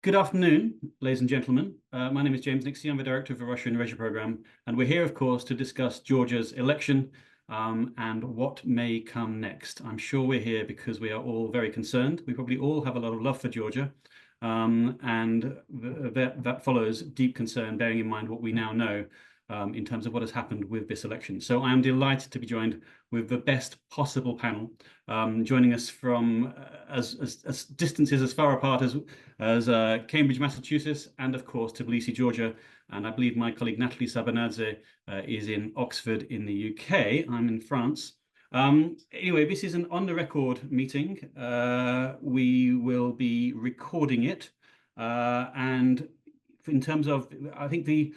Good afternoon, ladies and gentlemen. My name is James Nixie. I'm the director of the Russia and Eurasia program, and we're here, of course, to discuss Georgia's election and what may come next. I'm sure we're here because we are all very concerned. We probably all have a lot of love for Georgia, and that follows deep concern, bearing in mind what we now know in terms of what has happened with this election. So I am delighted to be joined with the best possible panel, joining us from as distances as far apart as Cambridge, Massachusetts, and of course Tbilisi, Georgia. And I believe my colleague Natalie Sabanadze is in Oxford in the UK. I'm in France. Anyway, this is an on-the-record meeting. We will be recording it. And in terms of, I think the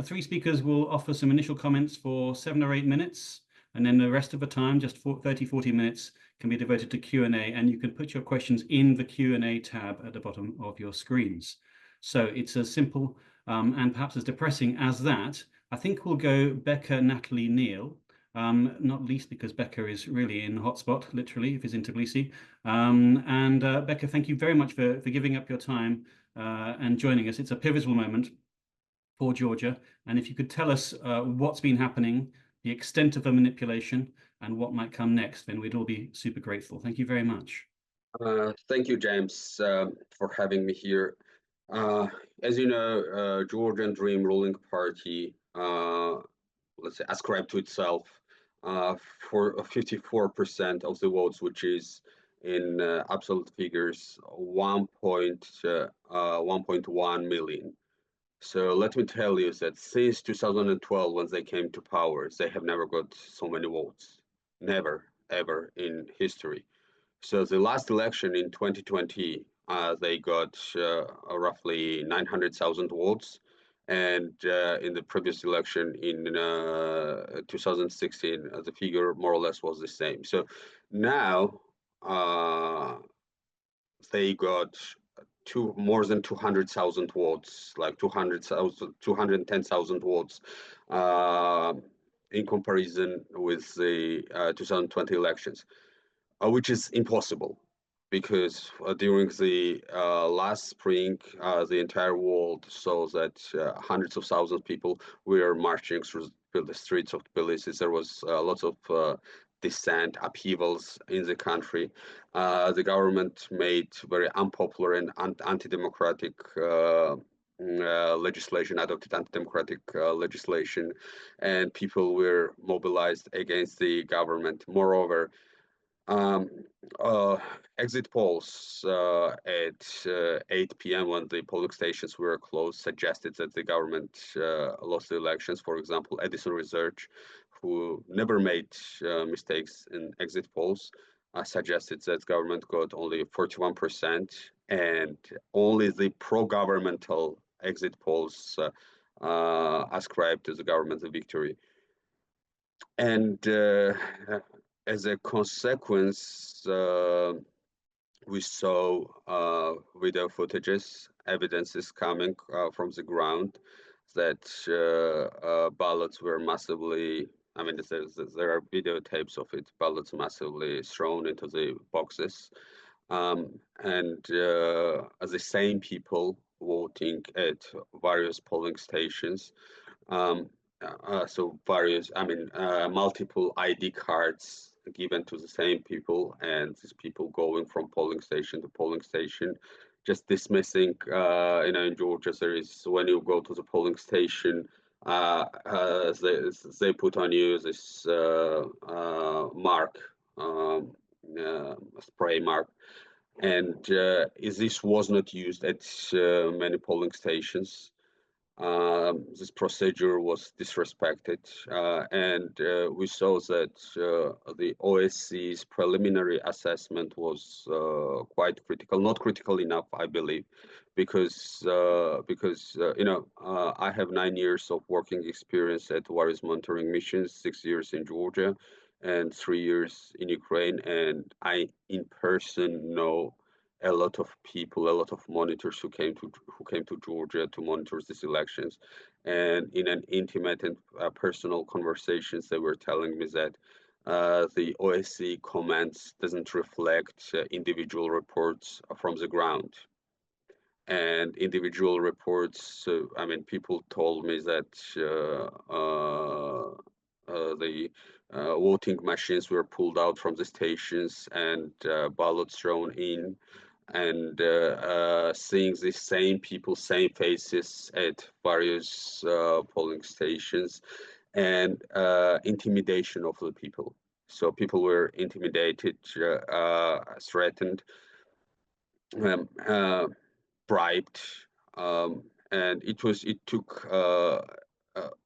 three speakers will offer some initial comments for 7 or 8 minutes. And then the rest of the time, just 30, 40 minutes, can be devoted to Q&A. And you can put your questions in the Q&A tab at the bottom of your screens. So it's as simple and perhaps as depressing as that. I think we'll go Becca, Natalie, Neil, not least because Becca is really in the hotspot, literally, if he's in Tbilisi. Becca, thank you very much for giving up your time and joining us. It's a pivotal moment for Georgia. And if you could tell us what's been happening, the extent of the manipulation, and what might come next, then we'd all be super grateful. Thank you very much. Thank you, James, for having me here. As you know, Georgian Dream ruling party, let's say, ascribed to itself for 54% of the votes, which is in absolute figures 1.1 million. So let me tell you that since 2012, when they came to power, they have never got so many votes, never, ever in history. So the last election in 2020, they got roughly 900,000 votes. And in the previous election in 2016, the figure more or less was the same. So now they got more than 200,000 votes, like 210,000 votes in comparison with the 2020 elections, which is impossible because during the last spring, the entire world saw that hundreds of thousands of people were marching through the streets of Tbilisi. There was lots of dissent, upheavals in the country. The government made very unpopular and anti-democratic legislation, adopted anti-democratic legislation, and people were mobilized against the government. Moreover, exit polls at 8 p.m. when the polling stations were closed suggested that the government lost the elections. For example, Edison Research, who never made mistakes in exit polls, suggested that government got only 41%, and only the pro-governmental exit polls ascribed to the government the victory. And as a consequence, we saw video footages, evidences coming from the ground that ballots were massively, I mean, there are videotapes of it, ballots massively thrown into the boxes. And the same people voting at various polling stations. So various, multiple ID cards given to the same people, and these people going from polling station to polling station, just dismissing, in Georgia, there is, when you go to the polling station, they put on you this mark, spray mark. And this was not used at many polling stations. This procedure was disrespected, and we saw that the OSCE's preliminary assessment was quite critical, not critical enough, I believe, because I have 9 years of working experience at various monitoring missions, 6 years in Georgia, and 3 years in Ukraine, and I in person know a lot of people, a lot of monitors who came to Georgia to monitor these elections, and in an intimate and personal conversations, they were telling me that the OSCE comments doesn't reflect individual reports from the ground. and individual reports. So, I mean, people told me that the voting machines were pulled out from the stations and ballots thrown in, and seeing the same people, same faces at various polling stations, and intimidation of the people. So people were intimidated, threatened, um, bribed, and it took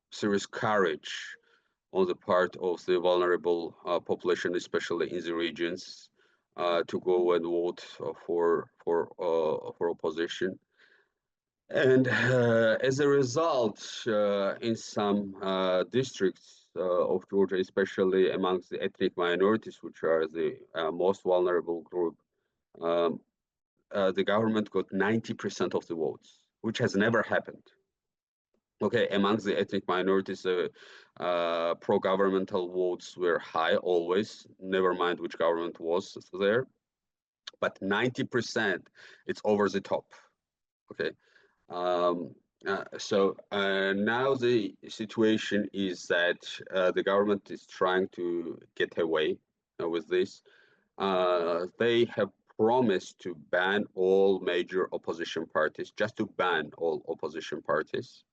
serious courage on the part of the vulnerable population, especially in the regions, to go and vote for opposition. And as a result, in some districts of Georgia, especially amongst the ethnic minorities, which are the most vulnerable group, um, the government got 90% of the votes, which has never happened. Okay, amongst the ethnic minorities, pro-governmental votes were high always, never mind which government was there, but 90%, it's over the top. Okay, so now the situation is that the government is trying to get away with this. They have promised to ban all major opposition parties, just to ban all opposition parties.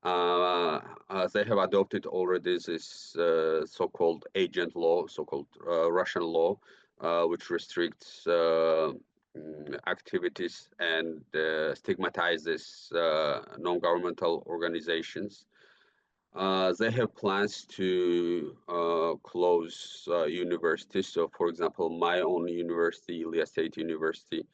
They have adopted already this so-called agent law, so-called Russian law, which restricts activities and stigmatizes non-governmental organizations. They have plans to close universities. So, for example, my own university, Ilia State University,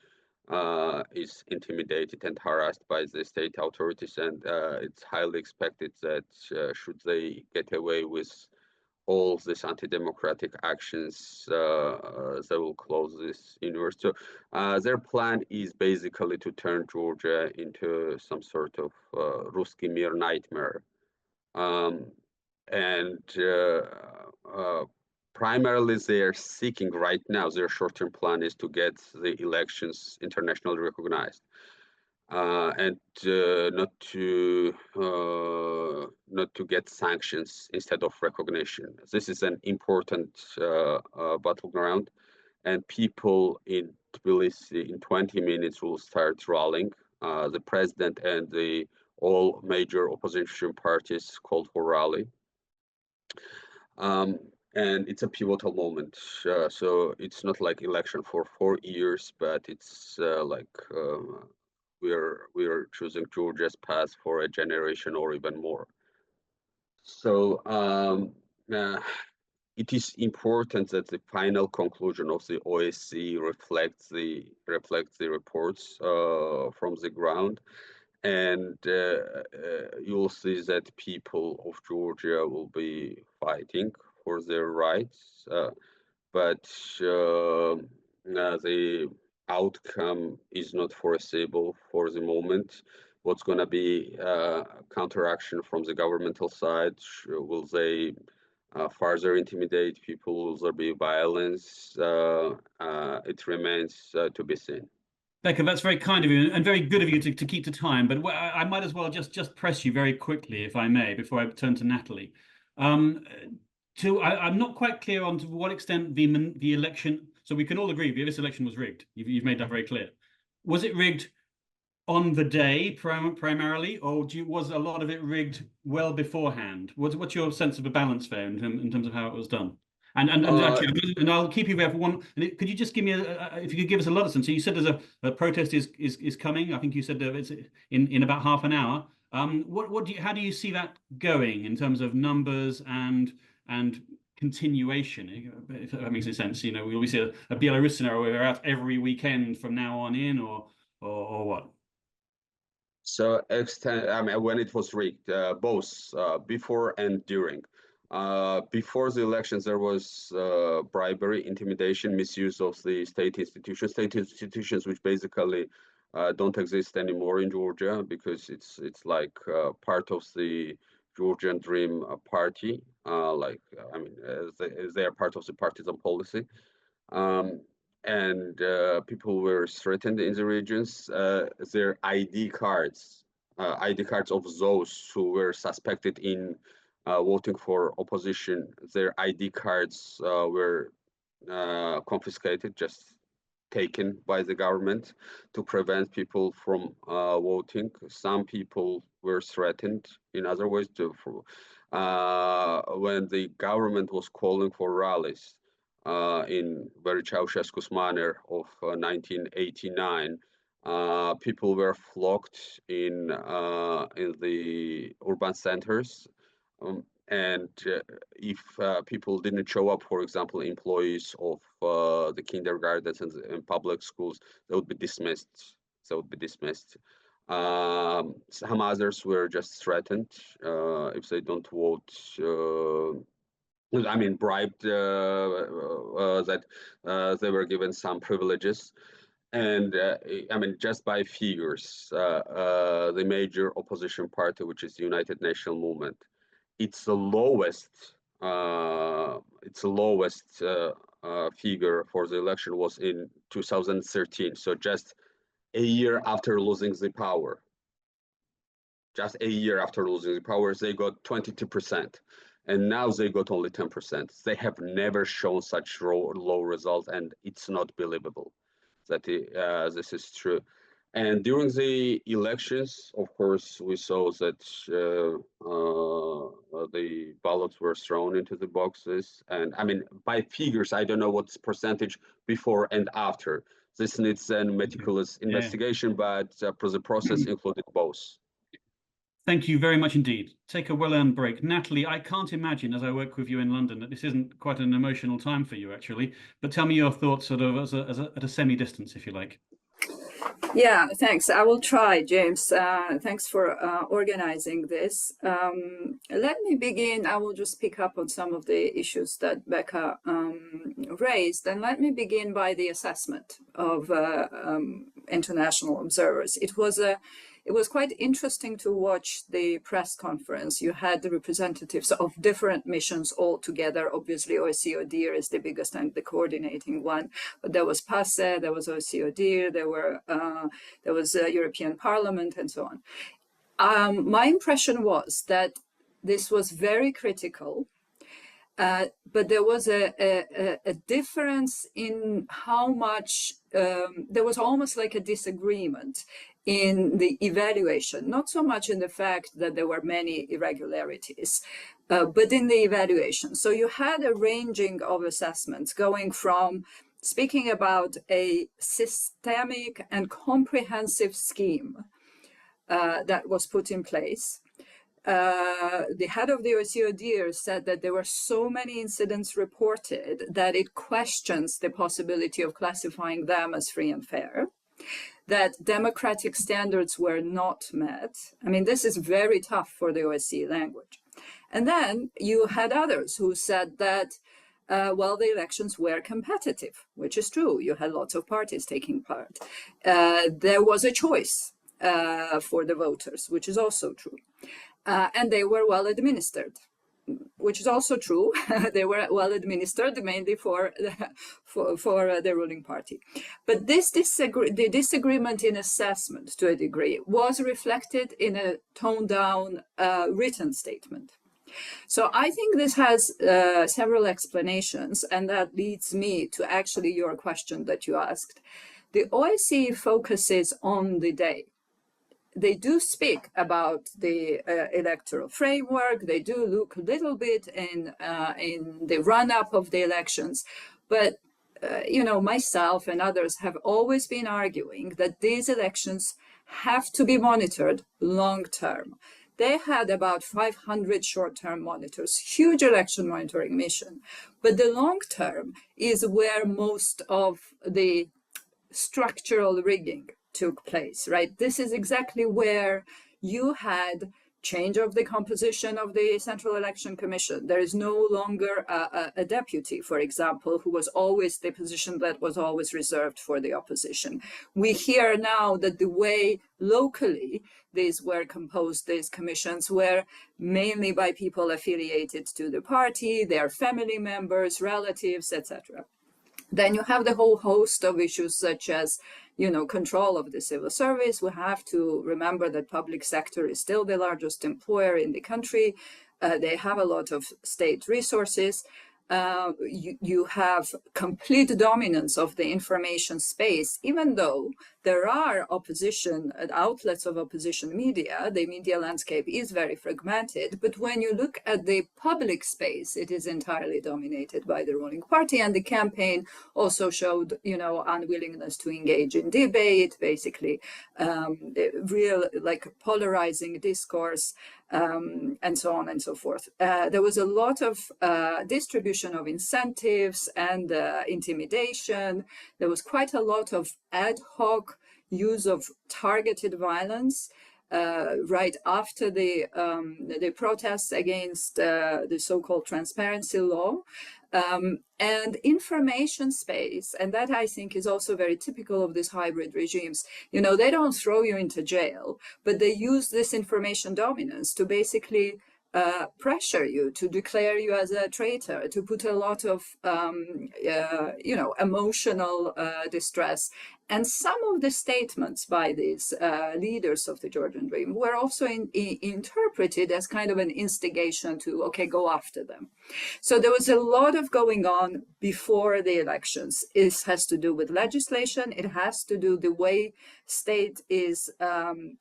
is intimidated and harassed by the state authorities, and it's highly expected that should they get away with all these anti-democratic actions, they will close this university. So their plan is basically to turn Georgia into some sort of Ruski Mir nightmare. Um, and primarily they are seeking right now, their short-term plan is to get the elections internationally recognized, and not to get sanctions instead of recognition. This is an important battleground, and people in Tbilisi in 20 minutes will start rallying. The president and all major opposition parties called for rally. And it's a pivotal moment. So it's not like election for 4 years, but it's we're choosing Georgia's path for a generation or even more. So it is important that the final conclusion of the OSCE reflects the reports from the ground, and you'll see that people of Georgia will be fighting for their rights, but the outcome is not foreseeable for the moment. What's going to be counteraction from the governmental side? Will they further intimidate people? Will there be violence? It remains to be seen. Becca, that's very kind of you and very good of you to keep to time. But I might as well just press you very quickly, if I may, before I turn to Natalie. I'm not quite clear on to what extent the election. So we can all agree this election was rigged. You've made that very clear. Was it rigged on the day primarily, or was a lot of it rigged well beforehand? What's your sense of a balance there in terms of how it was done? And actually, and I'll keep you there for one. Could you just give me if you could give us a lot of sense? So you said there's a protest is coming. I think you said it's in about half an hour. How do you see that going in terms of numbers and continuation? If that makes any sense, we always see a Belarus scenario where they're out every weekend from now on in, or what? So I mean, when it was rigged, both before and during. Before the elections, there was bribery, intimidation, misuse of the state institutions, which basically don't exist anymore in Georgia because it's like part of the Georgian Dream party. I mean, they are part of the partisan policy. and people were threatened in the regions. Their ID cards of those who were suspected in voting for opposition, their ID cards were confiscated, just taken by the government to prevent people from voting. Some people were threatened in other ways when the government was calling for rallies in very Ceausescu's manner of 1989. People were flocked in the urban centers, and if people didn't show up, for example, employees of the kindergartens and public schools, they would be dismissed. Some others were just threatened if they don't vote. I mean, bribed that they were given some privileges. And I mean, just by figures, the major opposition party, which is the United National Movement, its lowest figure for the election was in 2013. So just a year after losing the power. Just a year after losing the power, they got 22%. And now they got only 10%. They have never shown such low result, and it's not believable that this is true. And during the elections, of course, we saw that the ballots were thrown into the boxes. And I mean, by figures, I don't know what's percentage before and after. This needs a meticulous investigation, but the process included both. Thank you very much indeed. Take a well-earned break. Natalie, I can't imagine, as I work with you in London, that this isn't quite an emotional time for you, actually. But tell me your thoughts sort of at a semi-distance, if you like. Yeah, thanks. I will try, James. Thanks for organizing this. Let me begin. I will just pick up on some of the issues that Becca raised. And let me begin by the assessment of international observers. It was quite interesting to watch the press conference. You had the representatives of different missions all together. Obviously, OSCE ODIHR is the biggest and the coordinating one. But there was PASE, there was OSCE ODIHR, there was European Parliament, and so on. My impression was that this was very critical, but there was a difference in how much, there was almost like a disagreement in the evaluation, not so much in the fact that there were many irregularities, but in the evaluation. So you had a ranging of assessments going from speaking about a systemic and comprehensive scheme that was put in place. The head of the OSCE ODIHR said that there were so many incidents reported that it questions the possibility of classifying them as free and fair, that democratic standards were not met. I mean, this is very tough for the OSCE language. And then you had others who said that, well, the elections were competitive, which is true. You had lots of parties taking part. There was a choice for the voters, which is also true. And they were well administered, which is also true. They were well administered, mainly for the ruling party. But the disagreement in assessment, to a degree, was reflected in a toned-down written statement. So I think this has several explanations, and that leads me to actually your question that you asked. The OSCE focuses on the day. They do speak about the electoral framework. They do look a little bit in the run-up of the elections. But, you know, myself and others have always been arguing that these elections have to be monitored long-term. They had about 500 short-term monitors, huge election monitoring mission. But the long-term is where most of the structural rigging took place, right? This is exactly where you had change of the composition of the Central Election Commission. There is no longer a deputy, for example, who was always the position that was always reserved for the opposition. We hear now that the way locally these were composed, these commissions were mainly by people affiliated to the party, their family members, relatives, etc. Then you have the whole host of issues such as, control of the civil service. We have to remember that public sector is still the largest employer in the country. They have a lot of state resources. You have complete dominance of the information space, even though there are opposition outlets of opposition media. The media landscape is very fragmented, but when you look at the public space, it is entirely dominated by the ruling party. And the campaign also showed, unwillingness to engage in debate, basically real polarizing discourse, and so on and so forth. There was a lot of distribution of incentives and intimidation. There was quite a lot of ad hoc use of targeted violence right after the protests against the so-called transparency law. And information space, and that I think is also very typical of these hybrid regimes. They don't throw you into jail, but they use this information dominance to basically pressure you, to declare you as a traitor, to put a lot of, emotional distress. And some of the statements by these leaders of the Georgian Dream were also interpreted as kind of an instigation to, okay, go after them. So there was a lot of going on before the elections. It has to do with legislation. It has to do the way state is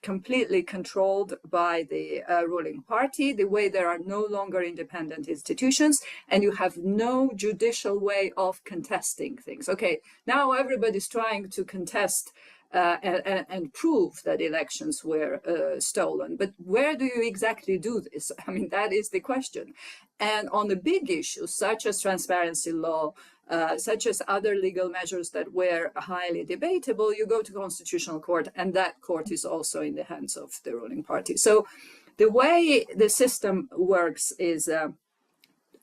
completely controlled by the ruling party, the way there are no longer independent institutions, and you have no judicial way of contesting things. Okay, now everybody's trying to contest and prove that elections were stolen. But where do you exactly do this? I mean, that is the question. And on the big issues, such as transparency law, such as other legal measures that were highly debatable, you go to Constitutional Court, and that court is also in the hands of the ruling party. So the way the system works is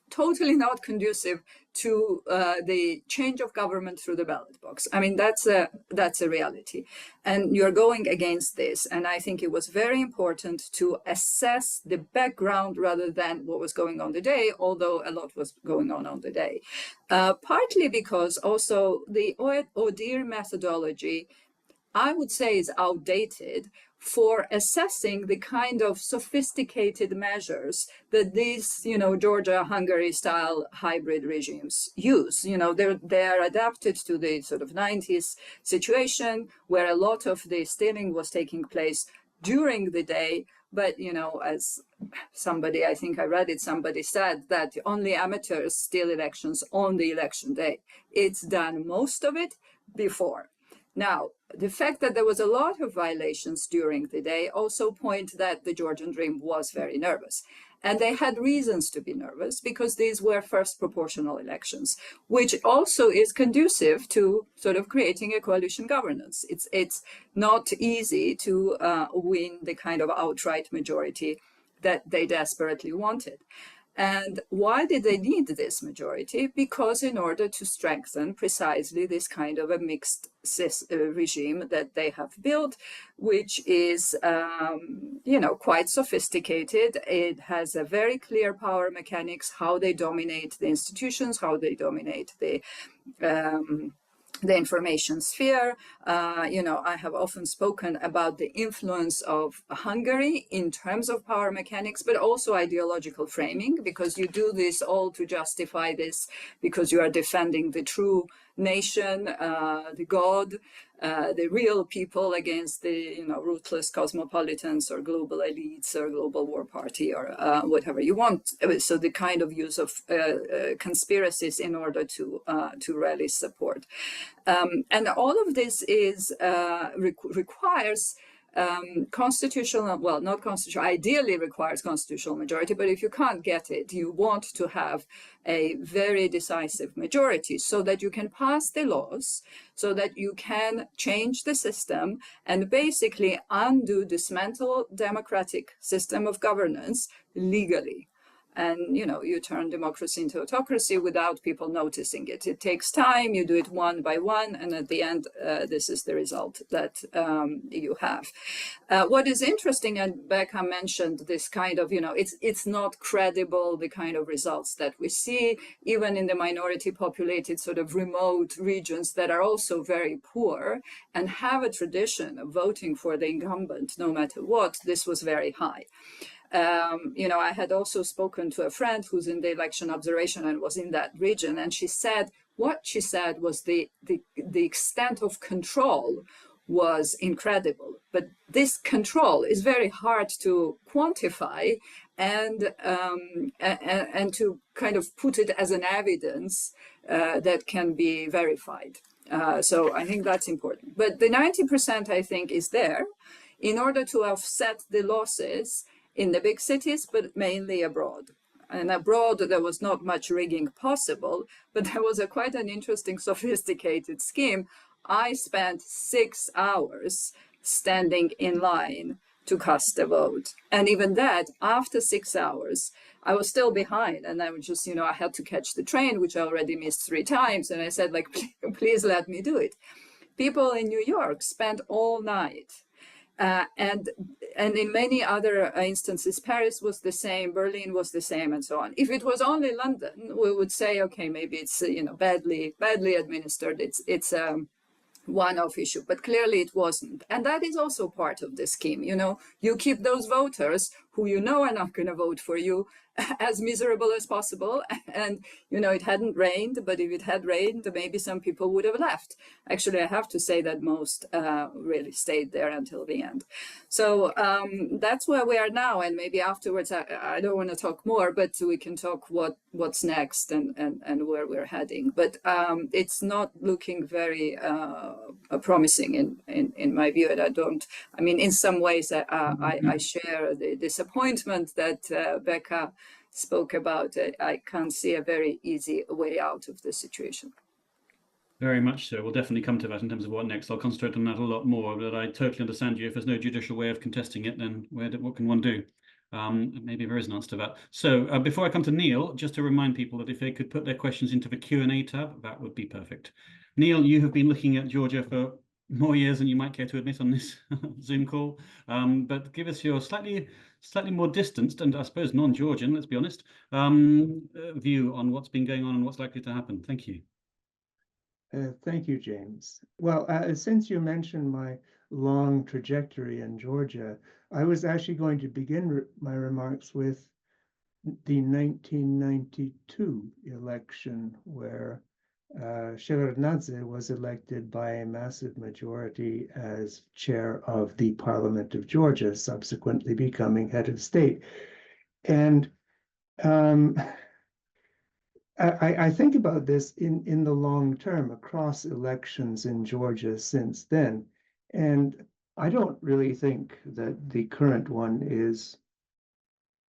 totally not conducive to the change of government through the ballot box. I mean, that's a reality. And you're going against this. And I think it was very important to assess the background rather than what was going on today, although a lot was going on the day. Partly because also the ODIHR methodology, I would say, is outdated for assessing the kind of sophisticated measures that these, Georgia-Hungary style hybrid regimes use. They're adapted to the sort of 90s situation where a lot of the stealing was taking place during the day. But, as somebody, I think I read it, somebody said that only amateurs steal elections on the election day. It's done most of it before. Now, the fact that there was a lot of violations during the day also point that the Georgian Dream was very nervous. And they had reasons to be nervous because these were first proportional elections, which also is conducive to sort of creating a coalition governance. It's not easy to win the kind of outright majority that they desperately wanted. And why did they need this majority? Because in order to strengthen precisely this kind of a mixed regime that they have built, which is, quite sophisticated. It has a very clear power mechanics, how they dominate the institutions, how they dominate the information sphere. I have often spoken about the influence of Hungary in terms of power mechanics, but also ideological framing, because you do this all to justify this, because you are defending the true nation, the God, the real people against the ruthless cosmopolitans or global elites or global war party or whatever you want. So the kind of use of conspiracies in order to rally support, and all of this is requires constitutional, well, not constitutional, ideally requires constitutional majority, but if you can't get it, you want to have a very decisive majority so that you can pass the laws, so that you can change the system and basically dismantle democratic system of governance legally. And, you turn democracy into autocracy without people noticing it. It takes time, you do it one by one, and at the end, this is the result that you have. What is interesting, and Becca mentioned this kind of, it's not credible, the kind of results that we see, even in the minority populated sort of remote regions that are also very poor and have a tradition of voting for the incumbent no matter what. This was very high. I had also spoken to a friend who's in the election observation and was in that region, and what she said was the extent of control was incredible. But this control is very hard to quantify and to kind of put it as an evidence that can be verified. So I think that's important. But the 90%, I think, is there in order to offset the losses in the big cities, but mainly abroad. And abroad, there was not much rigging possible, but there was quite an interesting, sophisticated scheme. I spent 6 hours standing in line to cast a vote. And even that, after 6 hours, I was still behind. And I was just, I had to catch the train, which I already missed 3 times. And I said, please let me do it. People in New York spent all night. And in many other instances, Paris was the same, Berlin was the same, and so on. If it was only London, we would say, okay, maybe it's badly administered. It's one-off issue, but clearly it wasn't. And that is also part of the scheme. You keep those voters who are not going to vote for you as miserable as possible. And, it hadn't rained, but if it had rained, maybe some people would have left. Actually, I have to say that most really stayed there until the end. So that's where we are now. And maybe afterwards, I don't want to talk more, but we can talk what's next and where we're heading. But it's not looking very promising in my view. And in some ways, I share the disappointment that Becca spoke about. I can't see a very easy way out of the situation. Very much so. We'll definitely come to that in terms of what next. I'll concentrate on that a lot more, but I totally understand you. If there's no judicial way of contesting it, then what can one do? Maybe there is an answer to that. So before I come to Neil, just to remind people that if they could put their questions into the Q&A tab, that would be perfect. Neil, you have been looking at Georgia for more years than you might care to admit on this Zoom call, but give us your slightly more distanced and I suppose non-Georgian, let's be honest, view on what's been going on and what's likely to happen. Thank you. Thank you, James. Well, since you mentioned my long trajectory in Georgia, I was actually going to begin my remarks with the 1992 election where Shevardnadze was elected by a massive majority as chair of the Parliament of Georgia, subsequently becoming head of state. And I think about this in the long term across elections in Georgia since then. And I don't really think that the current one is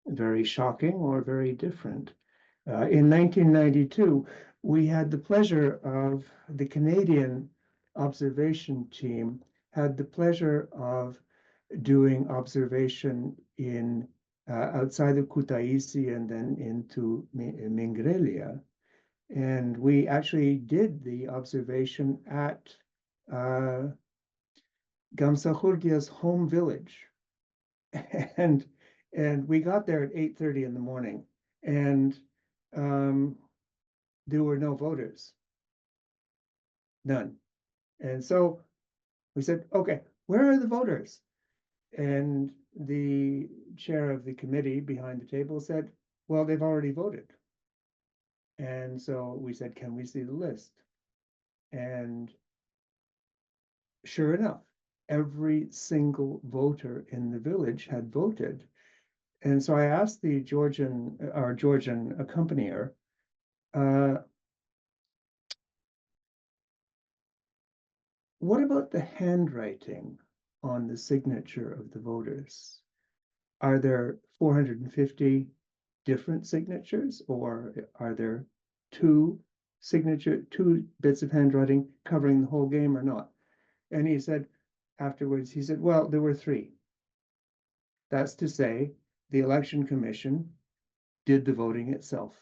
very shocking or very different. In 1992, we had the pleasure of the Canadian observation team had the pleasure of doing observation in outside of Kutaisi and then into Mingrelia. And we actually did the observation at Gamsahurgia's home village. And we got there at 8:30 in the morning, and there were no voters, none. And so we said, okay, where are the voters? And the chair of the committee behind the table said, well, they've already voted. And so we said, can we see the list? And sure enough, every single voter in the village had voted. And so I asked our Georgian accompanier, what about the handwriting on the signature of the voters? Are there 450 different signatures, or are there two bits of handwriting covering the whole game or not? And he said, afterwards, he said, well, there were 3. That's to say, the Election Commission did the voting itself.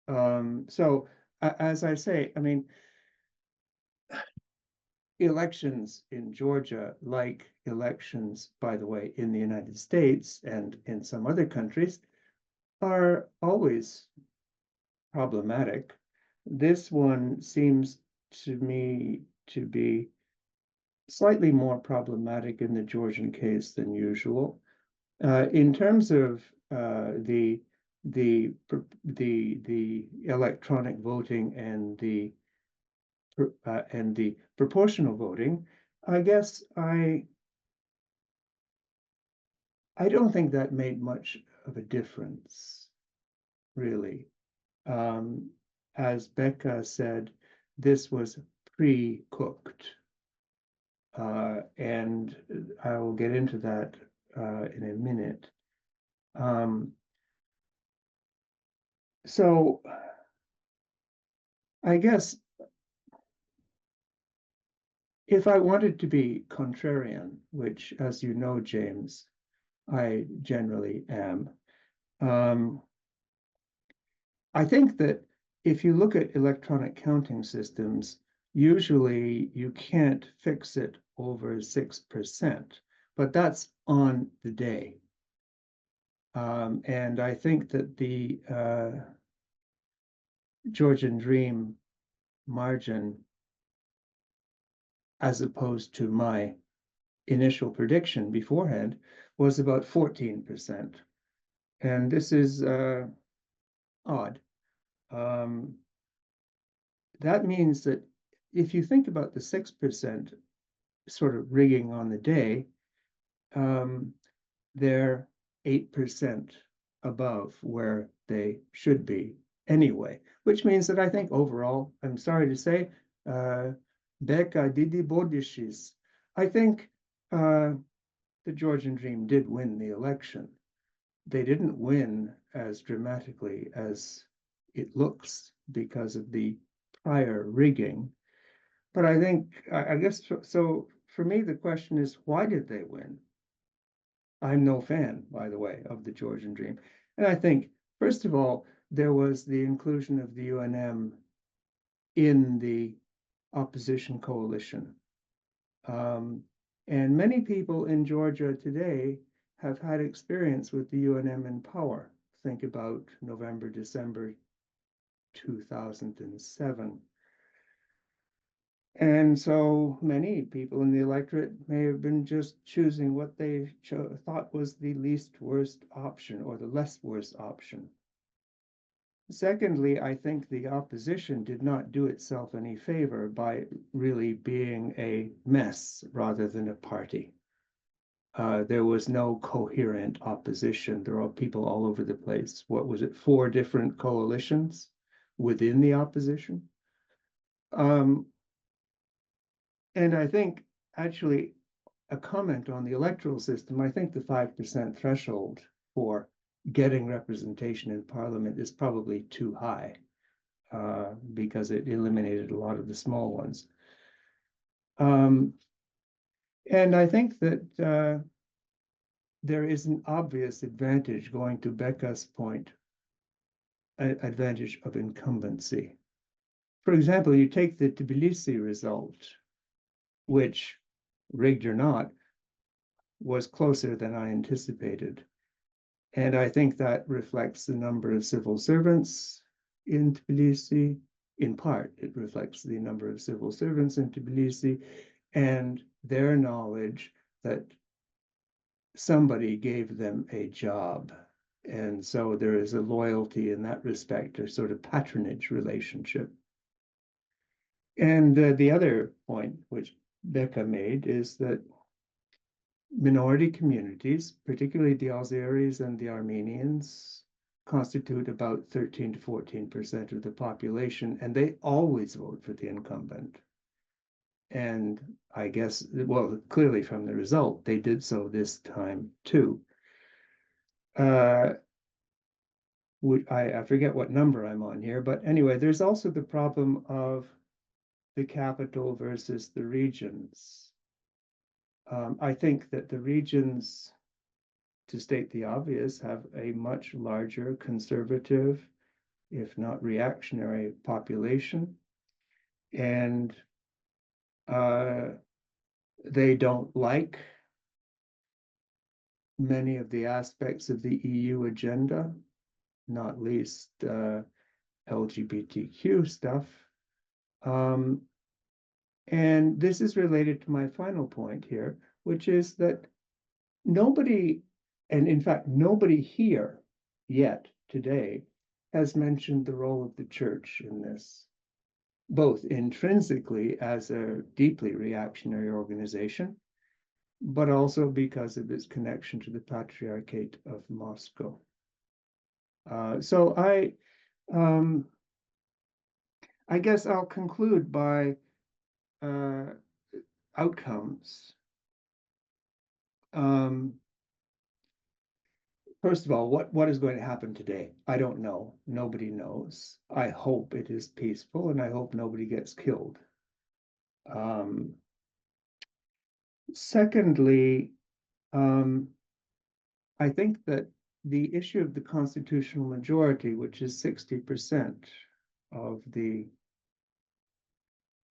So as I say, I mean, elections in Georgia, like elections, by the way, in the United States and in some other countries, are always problematic. This one seems to me to be slightly more problematic in the Georgian case than usual. In terms of the electronic voting and the proportional voting, I guess I don't think that made much of a difference, really. As Becca said, this was pre-cooked. And I will get into that in a minute. So I guess if I wanted to be contrarian, which, as you know, James, I generally am, I think that if you look at electronic counting systems, usually you can't fix it over 6%, but that's on the day. And I think that the Georgian Dream margin, as opposed to my initial prediction beforehand, was about 14%. And this is odd. That means that if you think about the 6% sort of rigging on the day, they're 8% above where they should be anyway, which means that I think overall, I'm sorry to say, Becca Didi Bodishis, I think the Georgian Dream did win the election. They didn't win as dramatically as it looks because of the prior rigging. But I think, I guess, so for me, the question is, why did they win? I'm no fan, by the way, of the Georgian Dream. And I think, first of all, there was the inclusion of the UNM in the opposition coalition. And many people in Georgia today have had experience with the UNM in power. Think about November, December 2007. And so many people in the electorate may have been just choosing what they thought was the least worst option or the less worst option. Secondly, I think the opposition did not do itself any favor by really being a mess rather than a party. There was no coherent opposition. There are people all over the place. What was it, 4 different coalitions within the opposition? And I think, actually, a comment on the electoral system, I think the 5% threshold for getting representation in Parliament is probably too high because it eliminated a lot of the small ones. And I think that there is an obvious advantage, going to Becca's point, an advantage of incumbency. For example, you take the Tbilisi result, which, rigged or not, was closer than I anticipated. And I think that reflects the number of civil servants in Tbilisi. In part, it reflects the number of civil servants in Tbilisi and their knowledge that somebody gave them a job. And so there is a loyalty in that respect, a sort of patronage relationship. And the other point, which Becca made, is that minority communities, particularly the Azeris and the Armenians, constitute about 13 to 14% of the population, and they always vote for the incumbent. And I guess, well, clearly from the result, they did so this time too. I forget what number I'm on here, but anyway, there's also the problem of the capital versus the regions. I think that the regions to state the obvious, have a much larger conservative, if not reactionary, population. And they don't like many of the aspects of the EU agenda, not least LGBTQ stuff. And this is related to my final point here, which is that nobody, and in fact, nobody here yet today has mentioned the role of the church in this, both intrinsically as a deeply reactionary organization, but also because of its connection to the Patriarchate of Moscow. So I guess I'll conclude by outcomes. First of all, what is going to happen today? I don't know. Nobody knows. I hope it is peaceful, and I hope nobody gets killed. Secondly, I think that the issue of the constitutional majority, which is 60% of the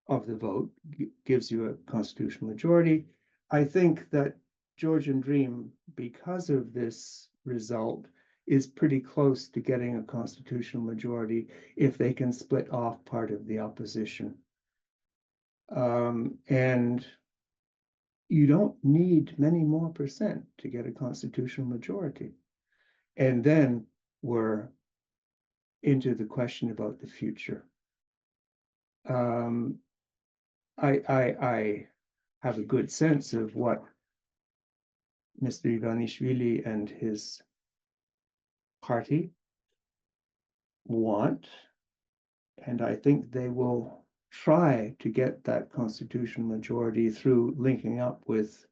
vote, gives you a constitutional majority. I think that Georgian Dream, because of this result, is pretty close to getting a constitutional majority if they can split off part of the opposition. And you don't need many more percent to get a constitutional majority. And then we're into the question about the future. I have a good sense of what Mr. Ivanishvili and his party want, and I think they will try to get that constitutional majority through linking up with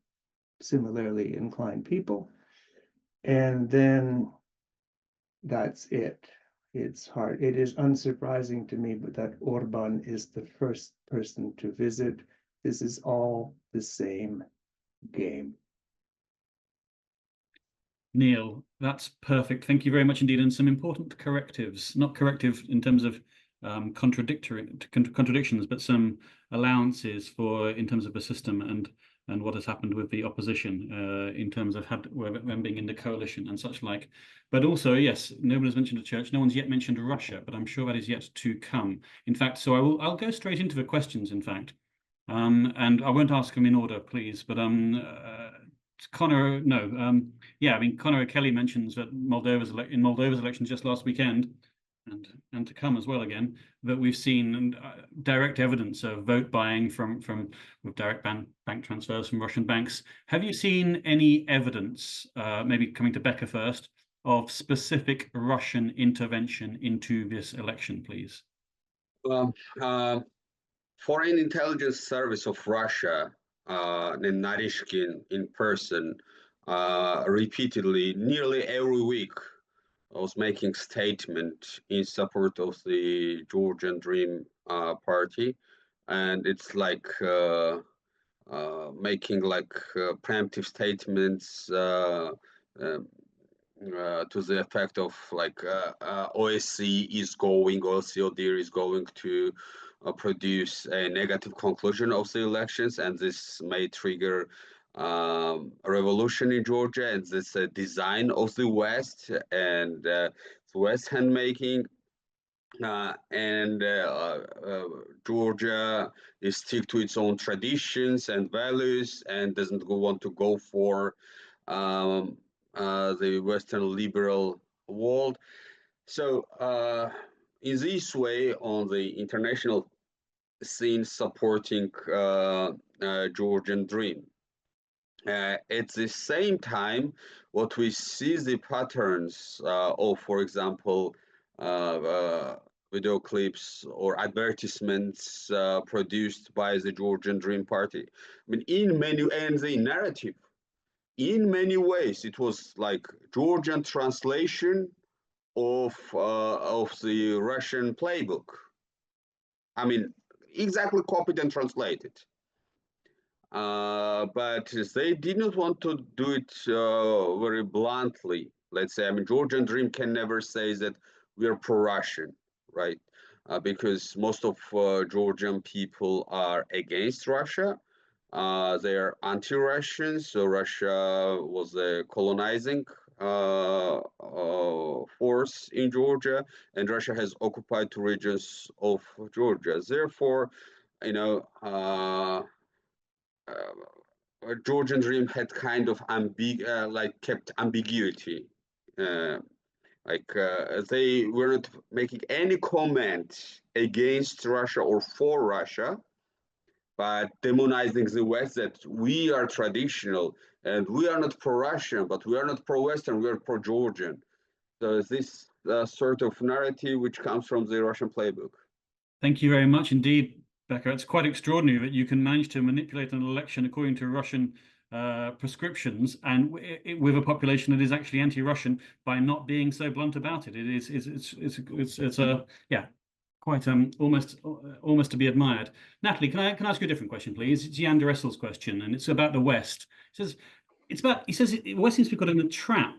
similarly inclined people. And then that's it. It's hard. It is unsurprising to me, but that Orban is the first person to visit. This is all the same game. Neil, that's perfect. Thank you very much indeed. And some important correctives, not corrective in terms of contradictions, but some allowances for in terms of the system and what has happened with the opposition in terms of them being in the coalition and such like. But also, yes, nobody's mentioned the church. No one's yet mentioned Russia, but I'm sure that is yet to come. In fact, so I'll go straight into the questions, in fact. And I won't ask them in order, please, but Connor, no, yeah, I mean, Connor Kelly mentions that in Moldova's elections just last weekend, and to come as well again, that we've seen direct evidence of vote buying with direct bank transfers from Russian banks. Have you seen any evidence, maybe coming to Becca first, of specific Russian intervention into this election, please? Foreign Intelligence Service of Russia, Narishkin in person, repeatedly, nearly every week, was making statement in support of the Georgian Dream party, and it's like making like preemptive statements to the effect of like OSCE ODIHR is going to produce a negative conclusion of the elections, and this may trigger a revolution in Georgia, and this design of the West and the West handmaking. Georgia is stick to its own traditions and values and doesn't want to go for the Western liberal world. So in this way, on the international scene, supporting Georgian Dream. At the same time, what we see the patterns of, for example, video clips or advertisements produced by the Georgian Dream Party. I mean, and the narrative, in many ways, it was like Georgian translation of the Russian playbook. I mean, exactly copied and translated. but they did not want to do it very bluntly. Let's say, I mean, Georgian Dream can never say that we are pro-Russian, right? Because most of Georgian people are against Russia. They are anti-Russian, so Russia was a colonizing force in Georgia, and Russia has occupied 2 regions of Georgia. Therefore, you know, Georgian Dream had kind of kept ambiguity. They were not making any comment against Russia or for Russia, but demonizing the West, that we are traditional and we are not pro-Russian, but we are not pro-Western, we are pro-Georgian. So this sort of narrative which comes from the Russian playbook. Thank you very much indeed, Becca. It's quite extraordinary that you can manage to manipulate an election according to Russian prescriptions and with a population that is actually anti-Russian by not being so blunt about it. It's yeah, quite almost to be admired. Natalie, can I ask you a different question, please? It's Jan Duressel's question, and it's about the West. He says the West seems to be caught in a trap.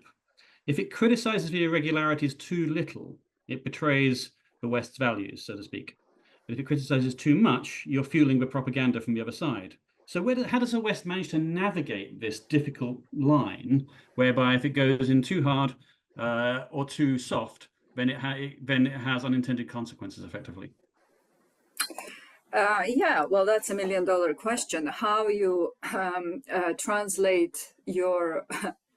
If it criticizes the irregularities too little, it betrays the West's values, so to speak. But if it criticizes too much, you're fueling the propaganda from the other side. So how does the West manage to navigate this difficult line, whereby if it goes in too hard or too soft, then it has unintended consequences, effectively? Yeah, well, that's $1 million question. How you translate your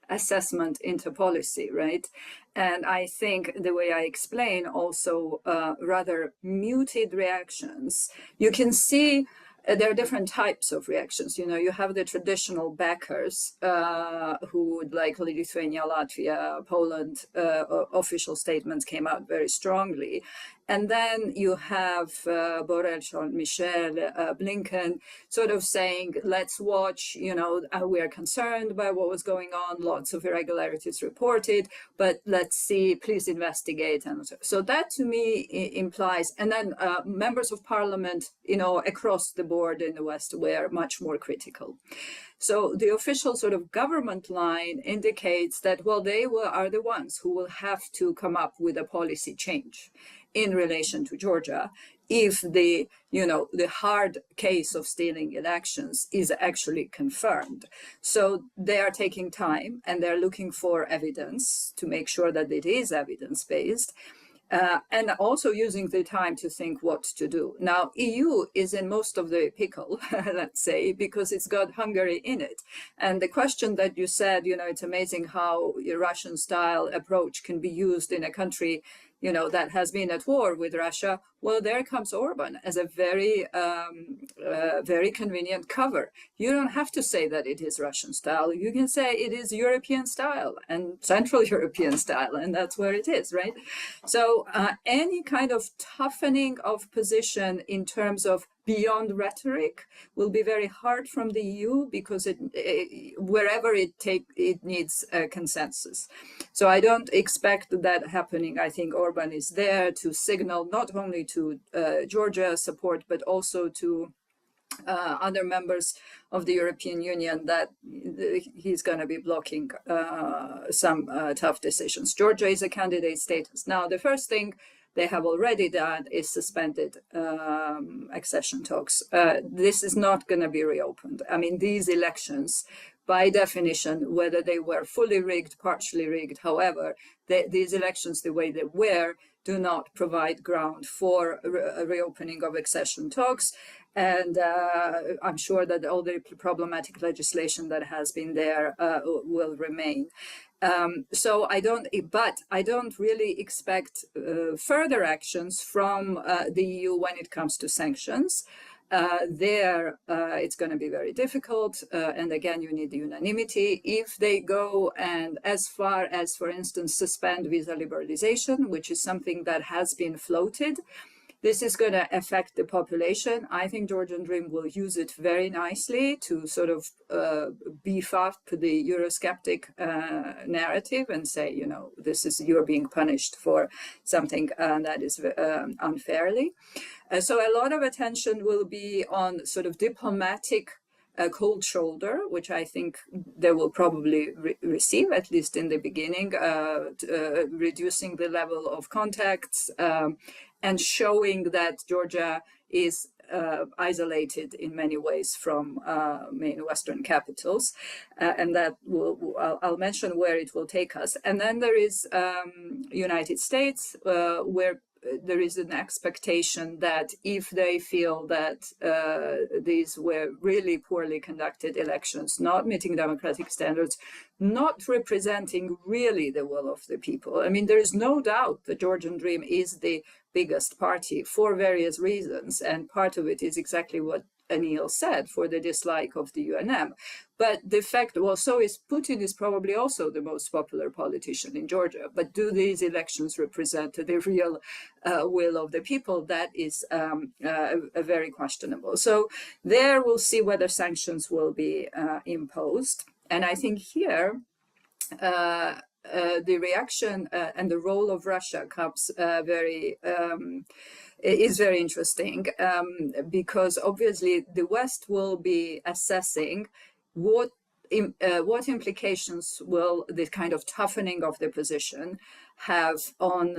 assessment into policy, right? And I think the way I explain also rather muted reactions. You can see there are different types of reactions. You know, you have the traditional backers who would, like Lithuania, Latvia, Poland, official statements came out very strongly. And then you have Borrell, Michel, Blinken sort of saying, let's watch, you know, we are concerned by what was going on, lots of irregularities reported, but let's see, please investigate. And so that to me implies, and then members of parliament, you know, across the board in the West were much more critical. So the official sort of government line indicates that, well, they are the ones who will have to come up with a policy change in relation to Georgia if the, you know, the hard case of stealing elections is actually confirmed. So they are taking time and they're looking for evidence to make sure that it is evidence-based. And also using the time to think what to do. Now, EU is in most of the pickle, let's say, because it's got Hungary in it. And the question that you said, you know, it's amazing how a Russian-style approach can be used in a country, you know, that has been at war with Russia. Well, there comes Orban as a very, very convenient cover. You don't have to say that it is Russian style. You can say it is European style and Central European style, and that's where it is, right? So any kind of toughening of position in terms of beyond rhetoric will be very hard from the EU because wherever it needs a consensus. So I don't expect that happening. I think Orban is there to signal not only to Georgia support, but also to other members of the European Union that he's going to be blocking some tough decisions. Georgia is a candidate status. Now, the first thing they have already done is suspended accession talks. This is not going to be reopened. I mean, these elections, by definition, whether they were fully rigged, partially rigged, however, these elections, the way they were, do not provide ground for a reopening of accession talks. And I'm sure that all the problematic legislation that has been there will remain. So I don't really expect further actions from the EU when it comes to sanctions. It's going to be very difficult. And again, you need unanimity. If they go and as far as, for instance, suspend visa liberalization, which is something that has been floated, this is going to affect the population. I think Georgian Dream will use it very nicely to sort of beef up the Eurosceptic narrative and say, you know, you're being punished for something that is unfairly. So a lot of attention will be on sort of diplomatic a cold shoulder, which I think they will probably receive, at least in the beginning, reducing the level of contacts and showing that Georgia is isolated in many ways from main Western capitals, and that I'll mention where it will take us. And then there is United States, where there is an expectation that if they feel that these were really poorly conducted elections, not meeting democratic standards, not representing really the will of the people. I mean, there is no doubt the Georgian Dream is the biggest party for various reasons, and part of it is exactly what Anil said, for the dislike of the UNM. But the fact also is Putin is probably also the most popular politician in Georgia. But do these elections represent the real will of the people? That is very questionable. So there we'll see whether sanctions will be imposed. And I think here the reaction and the role of Russia comes is very interesting, because obviously the West will be assessing what implications will this kind of toughening of the position have on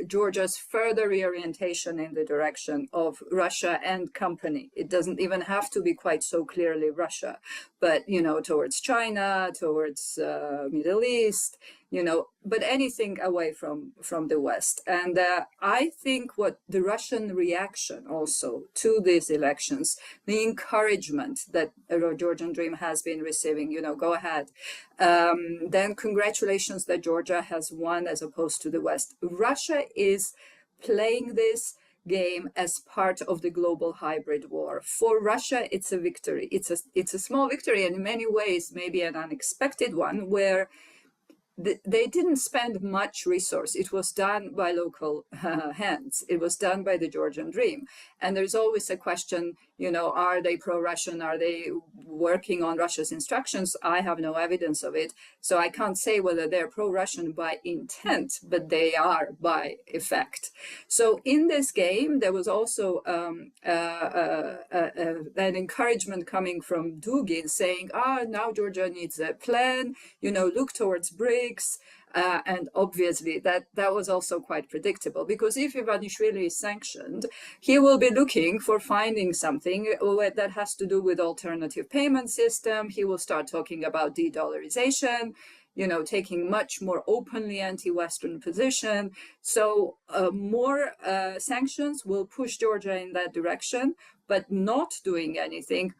Georgia's further reorientation in the direction of Russia and company. It doesn't even have to be quite so clearly Russia, but, you know, towards China, towards Middle East, you know, but anything away from the West. And I think what the Russian reaction also to these elections, the encouragement that Georgian Dream has been receiving, you know, go ahead. Then congratulations that Georgia has won as opposed to the West. Russia is playing this game as part of the global hybrid war. For Russia, it's a victory. It's a small victory, and in many ways, maybe an unexpected one, where they didn't spend much resource. It was done by local hands. It was done by the Georgian Dream. And there's always a question, you know, are they pro-Russian? Are they working on Russia's instructions? I have no evidence of it. So I can't say whether they're pro-Russian by intent, but they are by effect. So in this game, there was also an encouragement coming from Dugin saying, now Georgia needs a plan, you know, look towards BRICS. And obviously that was also quite predictable, because if Ivanishvili is sanctioned, he will be looking for finding something that has to do with alternative payment system. He will start talking about de-dollarization, you know, taking much more openly anti-Western position. So more sanctions will push Georgia in that direction, but not doing anything,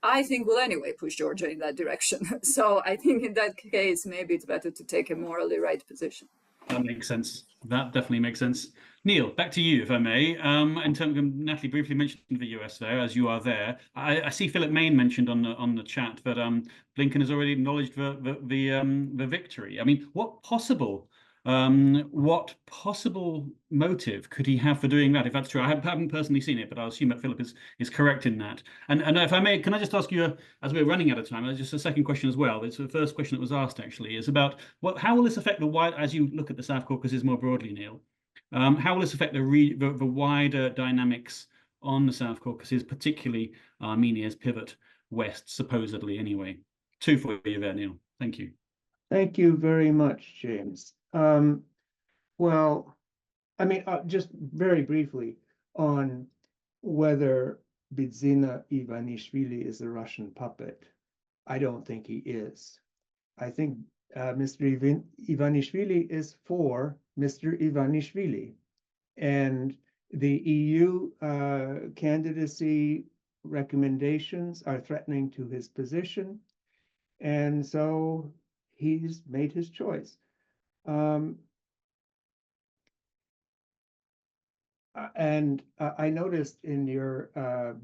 I think, will anyway push Georgia in that direction. So I think in that case, maybe it's better to take a morally right position. That makes sense. That definitely makes sense. Neil, back to you, if I may. In terms of, Natalie briefly mentioned the US there, as you are there. I see Philip Main mentioned on the chat that Blinken has already acknowledged the victory. I mean, what possible motive could he have for doing that, if that's true? I haven't personally seen it, but I assume that Philip is correct in that. And if I may, can I just ask you, as we're running out of time, just a second question as well. It's the first question that was asked, actually, is about how will this affect as you look at the South Caucasus more broadly, Neil? How will this affect the wider dynamics on the South Caucasus, particularly Armenia's pivot west, supposedly, anyway? Two for you there, Neil. Thank you. Thank you very much, James. Well, I mean, just very briefly on whether Bidzina Ivanishvili is a Russian puppet. I don't think he is. I think Mr. Ivanishvili is for Mr. Ivanishvili. And the EU candidacy recommendations are threatening to his position. And so he's made his choice. And I noticed in your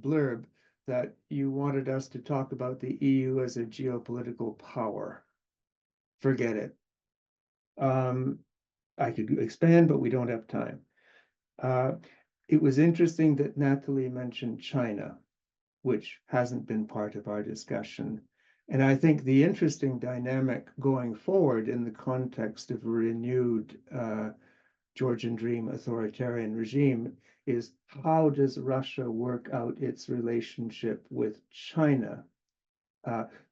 blurb that you wanted us to talk about the EU as a geopolitical power. Forget it. I could expand, but we don't have time. It was interesting that Natalie mentioned China, which hasn't been part of our discussion. And I think the interesting dynamic going forward in the context of a renewed Georgian Dream authoritarian regime is, how does Russia work out its relationship with China?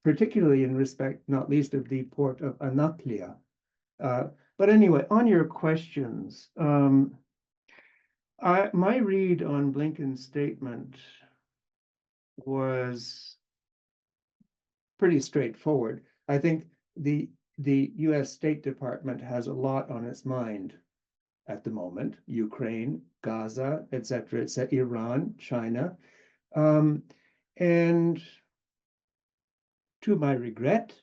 particularly in respect, not least of the port of Anaklia. But anyway, on your questions, my read on Blinken's statement was pretty straightforward. I think the U.S. State Department has a lot on its mind at the moment: Ukraine, Gaza, etc., Iran, China, and to my regret,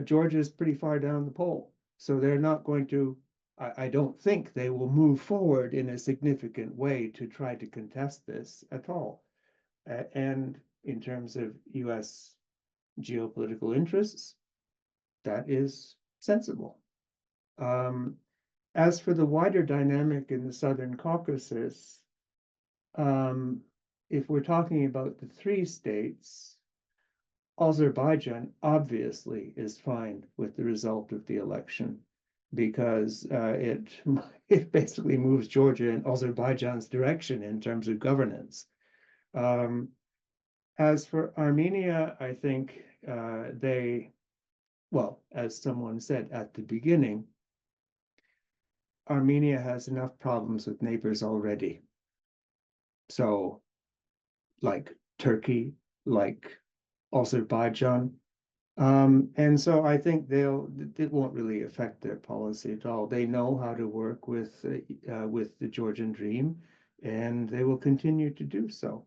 Georgia is pretty far down the pole, so they're not going to. I don't think they will move forward in a significant way to try to contest this at all. And in terms of U.S. geopolitical interests, that is sensible. As for the wider dynamic in the Southern Caucasus, if we're talking about the three states, Azerbaijan obviously is fine with the result of the election, because it basically moves Georgia in Azerbaijan's direction in terms of governance. As for Armenia, I think well, as someone said at the beginning, Armenia has enough problems with neighbors already. So, like Turkey, like Azerbaijan. And so I think it won't really affect their policy at all. They know how to work with the Georgian dream, and they will continue to do so.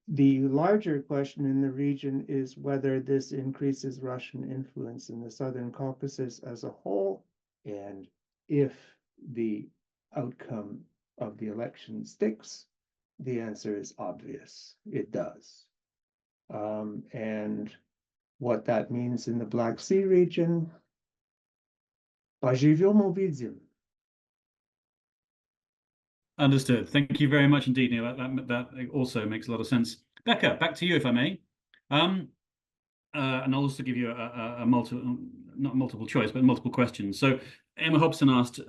The larger question in the region is whether this increases Russian influence in the Southern Caucasus as a whole, and if the outcome of the election sticks, the answer is obvious. It does. And what that means in the Black Sea region, поживем увидим. Understood. Thank you very much indeed, Neil. That also makes a lot of sense. Becca, back to you, if I may. And I'll also give you a not multiple choice, but multiple questions. So Emma Hobson asked,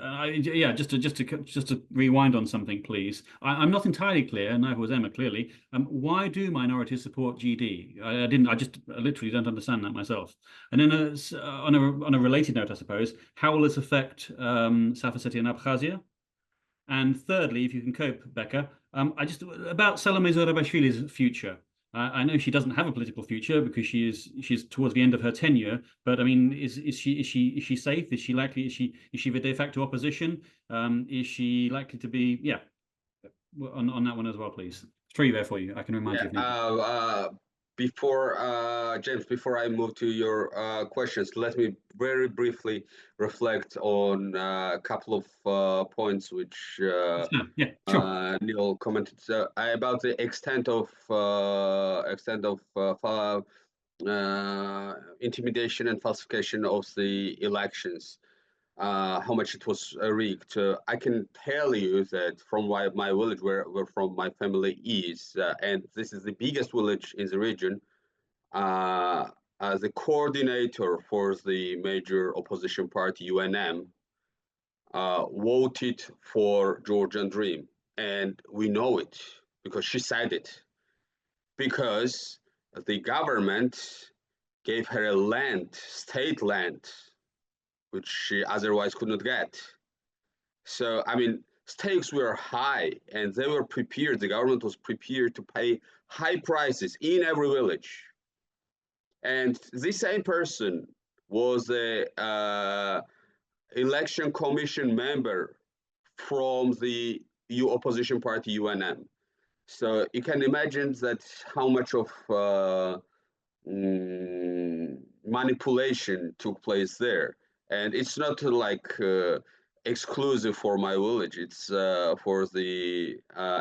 just to rewind on something, please. I'm not entirely clear, and neither was Emma clearly. Why do minorities support GD? I just literally don't understand that myself. And then on a related note, I suppose, how will this affect South Ossetia and Abkhazia? And thirdly, if you can cope, Becca, about Salome Zurabashvili's future. I know she doesn't have a political future because she's towards the end of her tenure. But I mean, is she safe? Is she likely? Is she the de facto opposition? Is she likely to be? Yeah, on that one as well, please. 3 there for you. I can remind you. Before James, before I move to your questions, let me very briefly reflect on a couple of points which Sure. Neil commented about the extent of intimidation and falsification of the elections. How much it was rigged. I can tell you that from my village, where from my family is, and this is the biggest village in the region, as the coordinator for the major opposition party, UNM, voted for Georgian Dream. And we know it because she said it. Because the government gave her a land, state land, which she otherwise could not get. So, I mean, stakes were high, and they were prepared, the government was prepared to pay high prices in every village. And this same person was a election commission member from the opposition party, UNM. So you can imagine that how much of manipulation took place there. And it's not like exclusive for my village, it's for the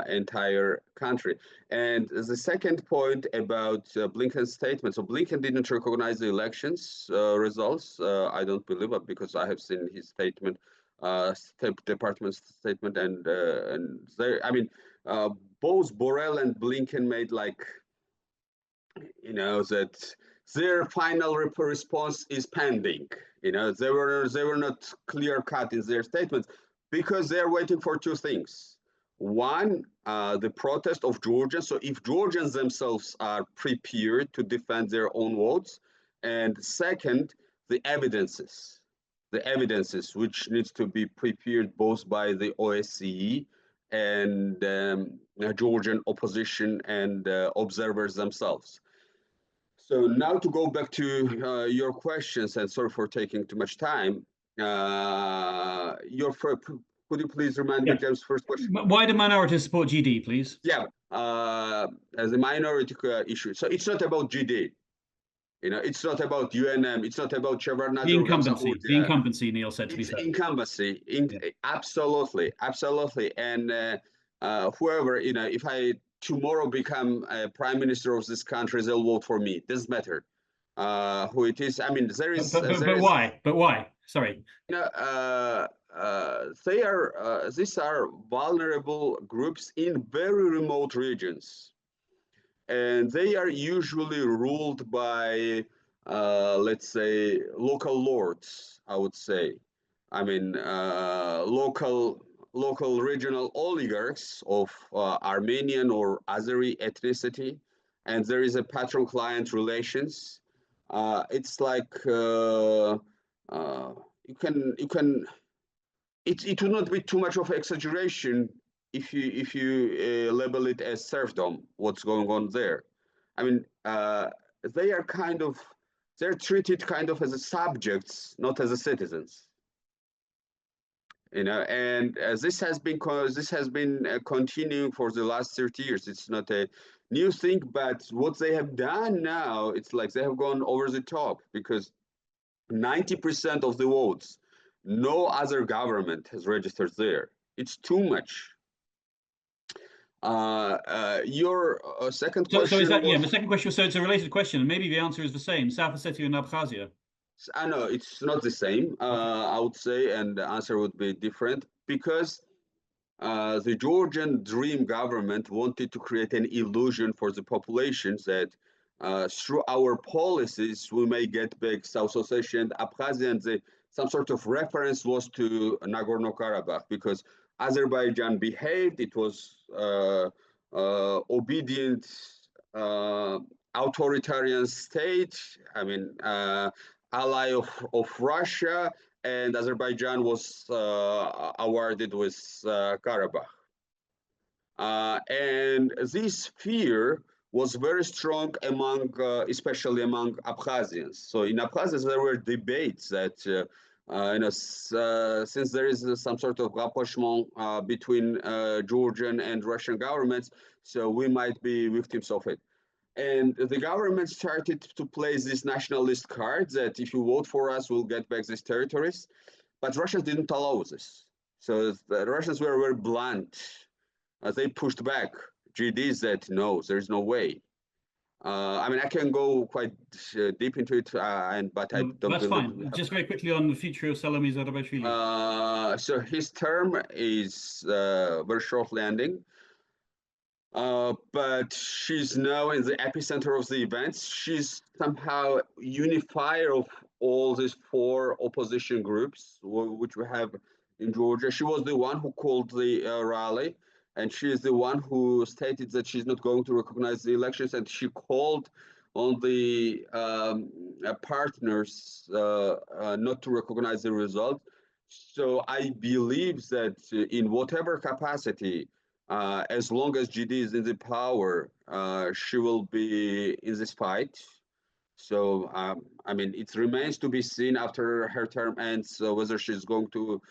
entire country. And the second point about Blinken's statement, so Blinken didn't recognize the elections results. I don't believe it because I have seen his statement, State Department statement, and there, I mean, both Borrell and Blinken made like, you know, that their final response is pending. You know, they were not clear cut in their statements because they're waiting for 2 things. One, the protest of Georgians. So if Georgians themselves are prepared to defend their own votes, and second, the evidences which needs to be prepared both by the OSCE and Georgian opposition and observers themselves. So now to go back to your questions, and sorry for taking too much time. Could you please remind me, James, first question? Why do minorities support GD, please? Yeah, as a minority issue. So it's not about GD. It's not about UNM. It's not about Shevardnadze. The incumbency, Neil said, to be fair. Incumbency. Absolutely. And whoever, if I tomorrow become a prime minister of this country, they'll vote for me. Doesn't matter who it is. I mean, there is. But why? But why? Sorry. These are vulnerable groups in very remote regions, and they are usually ruled by, let's say, local lords. I would say, I mean, local regional oligarchs of Armenian or Azeri ethnicity, and there is a patron-client relations. It's like it would not be too much of exaggeration if you label it as serfdom. What's going on there? I mean, they're treated kind of as subjects, not as citizens. And this has been continuing for the last 30 years. It's not a new thing, but what they have done now, it's like they have gone over the top, because 90% of the votes, no other government has registered there. It's too much. Your second question. So is that, the second question? So it's a related question, and maybe the answer is the same. South Ossetia and Abkhazia. I know it's not the same. I would say, and the answer would be different, because the Georgian dream government wanted to create an illusion for the populations that through our policies we may get back South Ossetia and Abkhazia, and some sort of reference was to Nagorno-Karabakh, because Azerbaijan behaved. It was obedient authoritarian state. I mean, ally of Russia, and Azerbaijan was awarded with Karabakh. And this fear was very strong among, especially among Abkhazians. So in Abkhazia, there were debates that, since there is some sort of rapprochement between Georgian and Russian governments, so we might be victims of it. And the government started to play these nationalist cards that if you vote for us, we'll get back these territories. But Russians didn't allow this. So the Russians were very blunt. They pushed back. GD said, no, there's no way. I mean, I can go quite deep into it, but I don't. That's fine. Just very quickly on the future of Salome Zurabishvili. So his term is very shortly ending. But she's now in the epicenter of the events. She's somehow unifier of all these four opposition groups, which we have in Georgia. She was the one who called the rally, and she is the one who stated that she's not going to recognize the elections, and she called on the partners not to recognize the result. So I believe that in whatever capacity, as long as GD is in the power, she will be in this fight. So, I mean, it remains to be seen after her term ends whether she's going to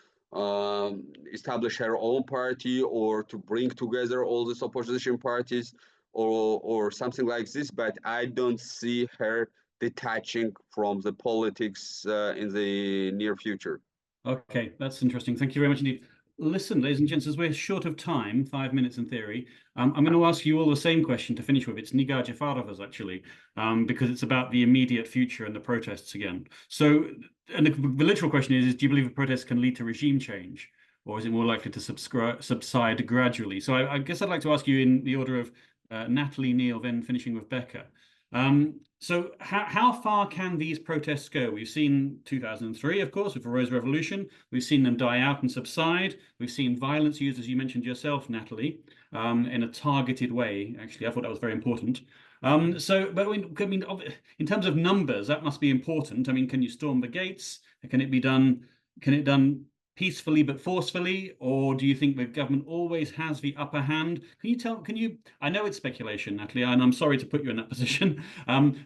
establish her own party or to bring together all these opposition parties or something like this. But I don't see her detaching from the politics in the near future. Okay, that's interesting. Thank you very much indeed. Listen, ladies and gents, as we're short of time, 5 minutes in theory, I'm going to ask you all the same question to finish with. It's Nigar Jafarova's, actually, because it's about the immediate future and the protests again. So, and the literal question is do you believe the protests can lead to regime change, or is it more likely to subside gradually? So I guess I'd like to ask you in the order of Natalie, Neil, then finishing with Becca. So how far can these protests go? We've seen 2003, of course, with the Rose Revolution. We've seen them die out and subside. We've seen violence used, as you mentioned yourself, Natalie, in a targeted way. Actually, I thought that was very important. But I mean, in terms of numbers, that must be important. I mean, can you storm the gates? Can it be done? Can it done peacefully but forcefully, or do you think the government always has the upper hand? I know it's speculation, Natalie, and I'm sorry to put you in that position,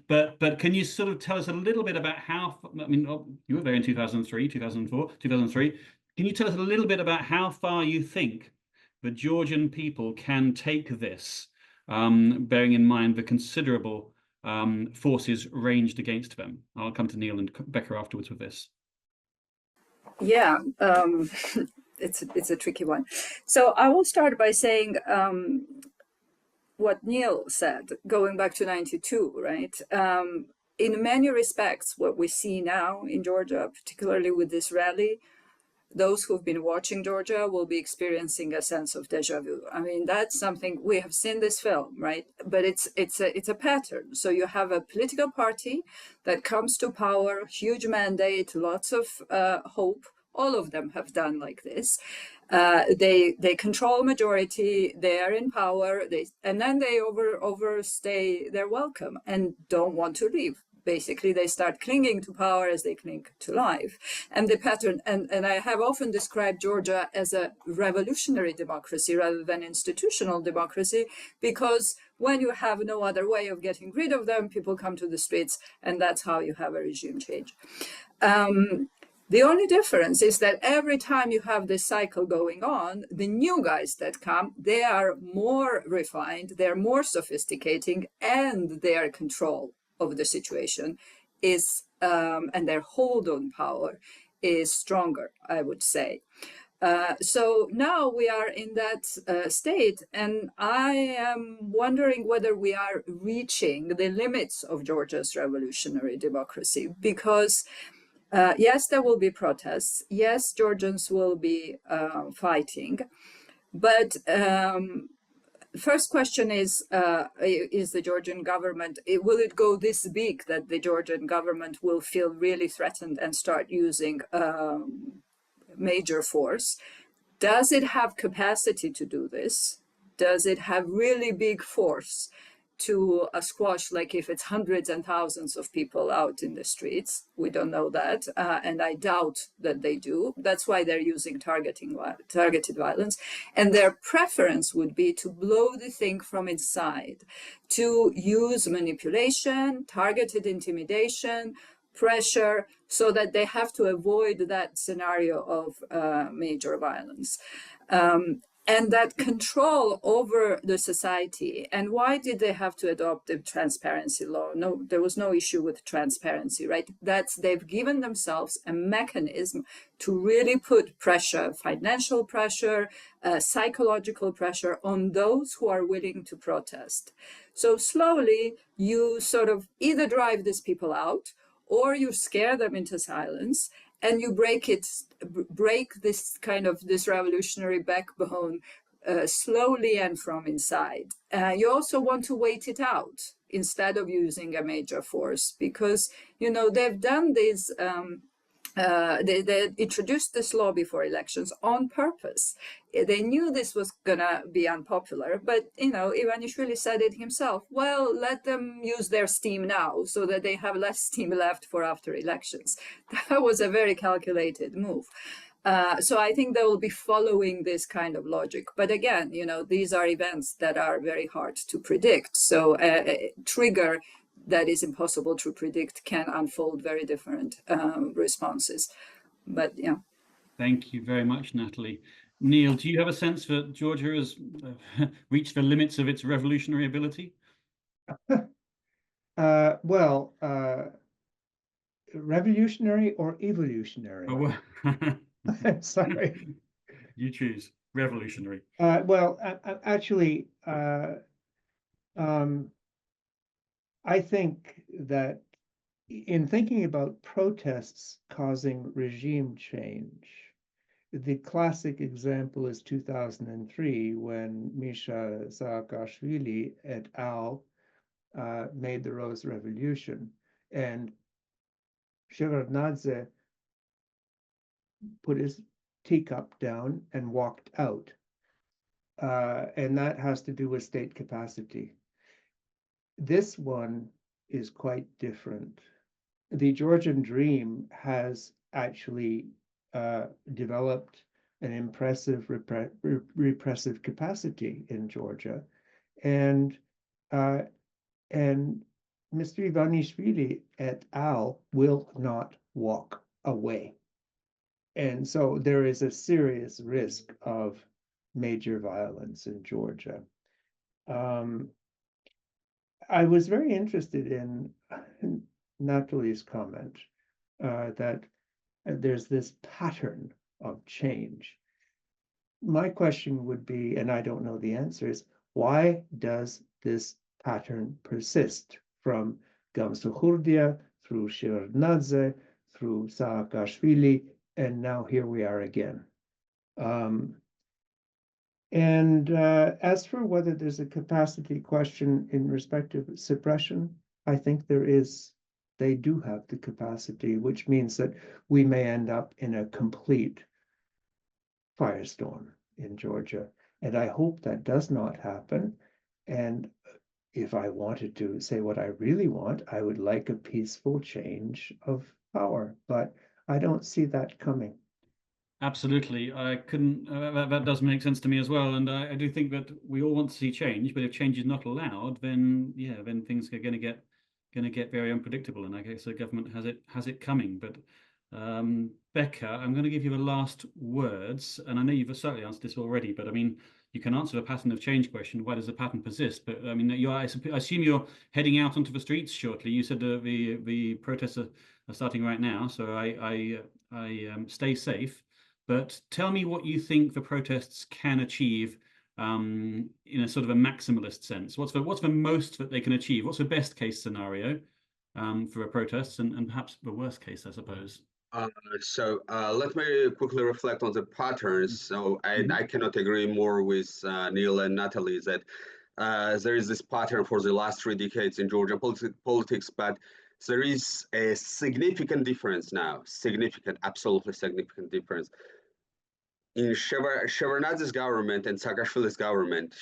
but can you sort of tell us a little bit about how, I mean, you were there in 2003, 2004, 2003. Can you tell us a little bit about how far you think the Georgian people can take this, bearing in mind the considerable forces ranged against them? I'll come to Neil and Becca afterwards with this. Yeah, it's a tricky one. So I will start by saying what Neil said, going back to 92, right? In many respects, what we see now in Georgia, particularly with this rally, those who've been watching Georgia will be experiencing a sense of deja vu. I mean, that's something we have seen this film, right? But it's a pattern. So you have a political party that comes to power, huge mandate, lots of hope. All of them have done like this. They control majority. They are in power. And then they overstay their welcome and don't want to leave. Basically, they start clinging to power as they cling to life. And the pattern, and I have often described Georgia as a revolutionary democracy rather than institutional democracy, because when you have no other way of getting rid of them, people come to the streets, and that's how you have a regime change. The only difference is that every time you have this cycle going on, the new guys that come, they are more refined, they're more sophisticated, and their control of the situation is, and their hold on power is stronger, I would say. So now we are in that state, and I am wondering whether we are reaching the limits of Georgia's revolutionary democracy, because yes, there will be protests. Yes, Georgians will be fighting, but first question is the Georgian government, will it go this big that the Georgian government will feel really threatened and start using major force? Does it have capacity to do this? Does it have really big force to squash, like if it's hundreds and thousands of people out in the streets? We don't know that, and I doubt that they do. That's why they're using targeted violence. And their preference would be to blow the thing from inside, to use manipulation, targeted intimidation, pressure, so that they have to avoid that scenario of major violence. And that control over the society. And why did they have to adopt the transparency law? No, there was no issue with transparency, right? They've given themselves a mechanism to really put pressure, financial pressure, psychological pressure on those who are willing to protest. So slowly you sort of either drive these people out or you scare them into silence, and you break this kind of this revolutionary backbone slowly and from inside. You also want to wait it out instead of using a major force, because they've done this. They introduced this law before elections on purpose. They knew this was gonna be unpopular, but Ivanishvili said it himself. Well, let them use their steam now so that they have less steam left for after elections. That was a very calculated move. So I think they will be following this kind of logic. But again, these are events that are very hard to predict. So a trigger that is impossible to predict can unfold very different responses. But yeah. Thank you very much, Natalie. Neil, do you have a sense that Georgia has reached the limits of its revolutionary ability? Revolutionary or evolutionary? Oh, well, sorry. You choose. Revolutionary. Actually, I think that in thinking about protests causing regime change, the classic example is 2003, when Misha Saakashvili et al. made the Rose Revolution. And Shevardnadze put his teacup down and walked out. And that has to do with state capacity. This one is quite different. The Georgian dream has actually developed an impressive repressive capacity in Georgia, and Mr. Ivanishvili et al. Will not walk away. And so there is a serious risk of major violence in Georgia. I was very interested in Natalie's comment that there's this pattern of change. My question would be, and I don't know the answer, is why does this pattern persist from Gamsukhuria through Shevardnadze, through Saakashvili, and now here we are again. As for whether there's a capacity question in respect of suppression, I think there is. They do have the capacity, which means that we may end up in a complete firestorm in Georgia. And I hope that does not happen. And if I wanted to say what I really want, I would like a peaceful change of power, but I don't see that coming. Absolutely. I couldn't, that does make sense to me as well. And I do think that we all want to see change, but if change is not allowed, then yeah, then things are going to get very unpredictable. And I guess the government has it coming. But Becca, I'm going to give you the last words, and I know you've certainly answered this already, but I mean, you can answer the pattern of change question. Why does the pattern persist? But I mean, I assume you're heading out onto the streets shortly. You said the protests are starting right now, so I stay safe. But tell me what you think the protests can achieve in a sort of a maximalist sense. What's the most that they can achieve? What's the best case scenario for a protest, and perhaps the worst case, I suppose? Let me quickly reflect on the patterns. So I cannot agree more with Neil and Natalie that there is this pattern for the last 3 decades in Georgian politics, but there is a significant difference now, absolutely significant difference. In Shevardnadze's government and Saakashvili's government,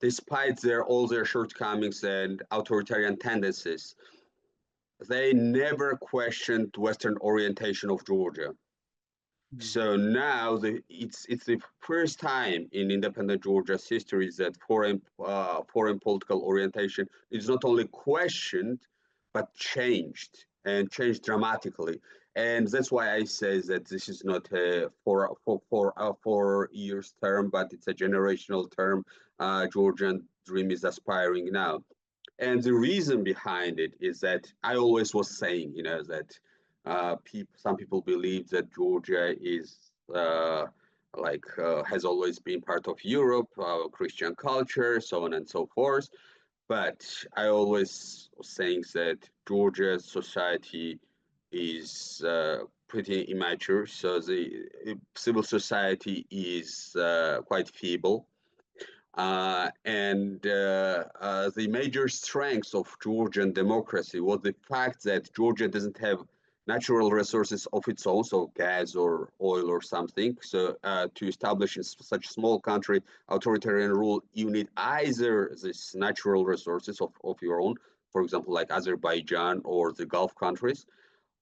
despite all their shortcomings and authoritarian tendencies, they never questioned Western orientation of Georgia. So now it's the first time in independent Georgia's history that foreign political orientation is not only questioned, but changed dramatically. And that's why I say that this is not a 4 years term, but it's a generational term. Georgian dream is aspiring now. And the reason behind it is that I always was saying, that some people believe that Georgia is has always been part of Europe, Christian culture, so on and so forth. But I always was saying that Georgia's society is pretty immature, so the civil society is quite feeble. The major strengths of Georgian democracy was the fact that Georgia doesn't have natural resources of its own, so gas or oil or something. So to establish in such a small country authoritarian rule, you need either these natural resources of your own, for example, like Azerbaijan or the Gulf countries,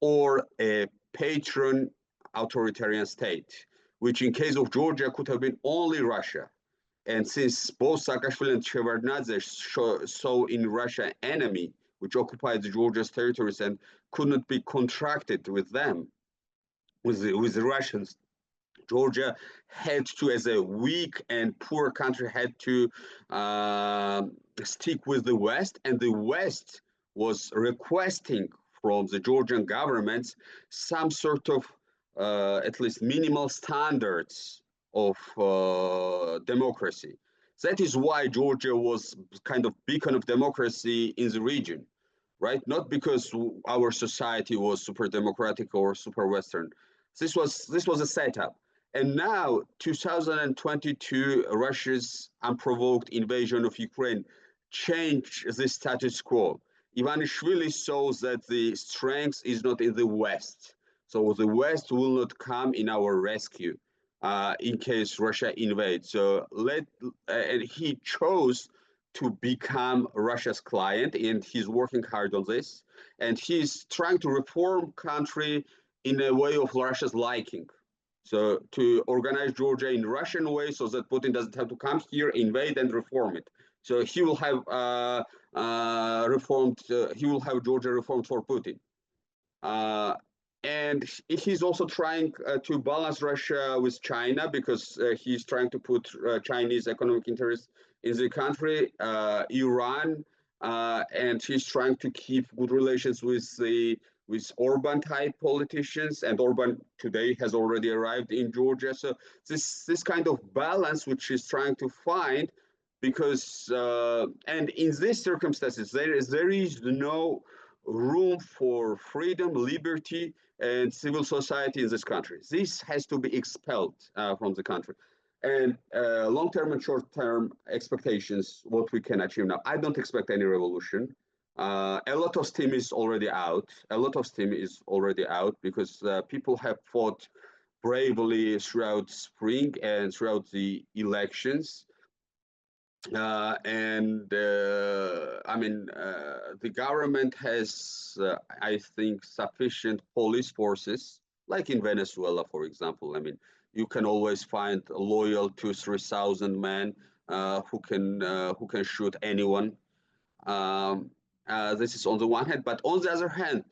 or a patron authoritarian state, which in case of Georgia could have been only Russia. And since both Saakashvili and Shevardnadze saw in Russia enemy, which occupied Georgia's territories and could not be contracted with them, with the Russians, Georgia had to, as a weak and poor country, had to stick with the West, and the West was requesting from the Georgian governments some sort of at least minimal standards of democracy. That is why Georgia was kind of beacon of democracy in the region, right? Not because our society was super democratic or super Western. This was a setup. And now, 2022, Russia's unprovoked invasion of Ukraine change the status quo. Ivanishvili shows that the strength is not in the West. So the West will not come in our rescue in case Russia invades. So and he chose to become Russia's client, and he's working hard on this. And he's trying to reform country in a way of Russia's liking. So to organize Georgia in Russian way so that Putin doesn't have to come here, invade and reform it. So he will have he will have Georgia reformed for Putin. And he's also trying to balance Russia with China because he's trying to put Chinese economic interests in the country, Iran, and he's trying to keep good relations with Orban type politicians, and Orban today has already arrived in Georgia. So this kind of balance which he's trying to find, because and in these circumstances there is no room for freedom, liberty, and civil society in this country. This has to be expelled from the country. And long-term and short-term expectations, what we can achieve now. I don't expect any revolution. A lot of steam is already out. A lot of steam is already out because people have fought bravely throughout spring and throughout the elections. I mean, the government has, I think, sufficient police forces, like in Venezuela, for example. I mean, you can always find loyal 2,000-3,000 men who can shoot anyone. This is on the one hand, but on the other hand,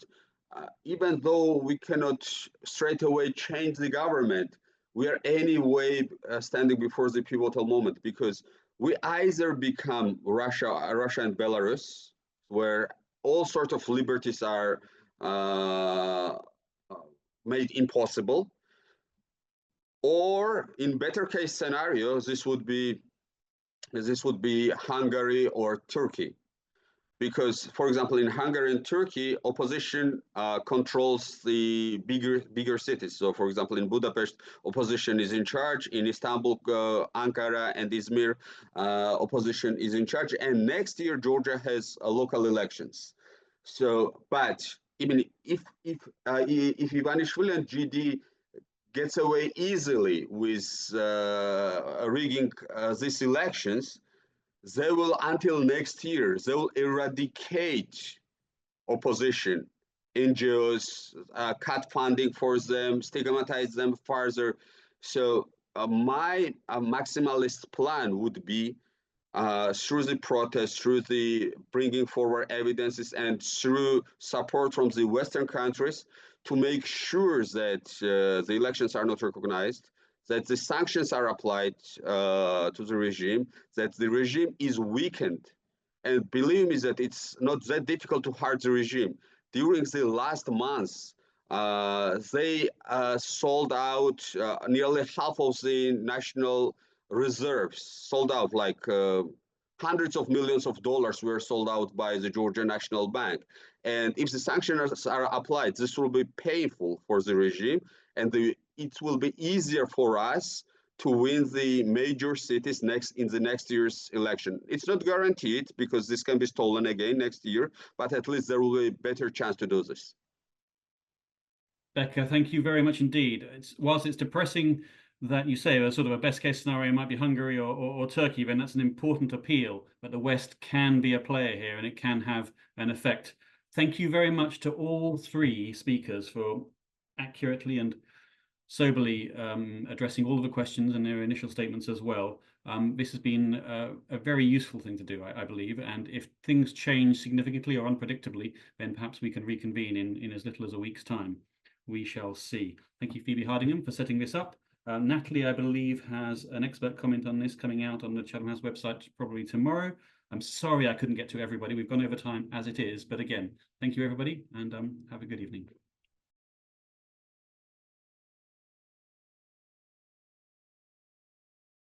even though we cannot straight away change the government, we are anyway standing before the pivotal moment, because we either become Russia and Belarus, where all sorts of liberties are made impossible, or in better case scenario, this would be Hungary or Turkey. Because, for example, in Hungary and Turkey, opposition controls the bigger cities. So, for example, in Budapest, opposition is in charge. In Istanbul, Ankara, and Izmir, opposition is in charge. And next year, Georgia has local elections. So, but even if Ivanishvili and GD gets away easily with rigging these elections, they will, until next year, they will eradicate opposition, NGOs, cut funding for them, stigmatize them further. So my maximalist plan would be through the protests, through the bringing forward evidences, and through support from the Western countries to make sure that the elections are not recognized, that the sanctions are applied to the regime, that the regime is weakened. And believe me that it's not that difficult to hurt the regime. During the last months, they sold out nearly half of the national reserves, sold out, like hundreds of millions of dollars were sold out by the Georgia National Bank. And if the sanctions are applied, this will be painful for the regime, and it will be easier for us to win the major cities in the next year's election. It's not guaranteed, because this can be stolen again next year, but at least there will be a better chance to do this. Becca, thank you very much indeed. Whilst it's depressing that you say a sort of a best case scenario might be Hungary or Turkey, then that's an important appeal, but the West can be a player here and it can have an effect. Thank you very much to all three speakers for accurately and soberly addressing all of the questions and their initial statements as well. This has been a very useful thing to do, I believe, and if things change significantly or unpredictably, then perhaps we can reconvene in as little as a week's time. We shall see. Thank you, Phoebe Hardingham, for setting this up. Natalie, I believe, has an expert comment on this coming out on the Chatham House website probably tomorrow. I'm sorry I couldn't get to everybody. We've gone over time as it is, but again, thank you, everybody, and have a good evening.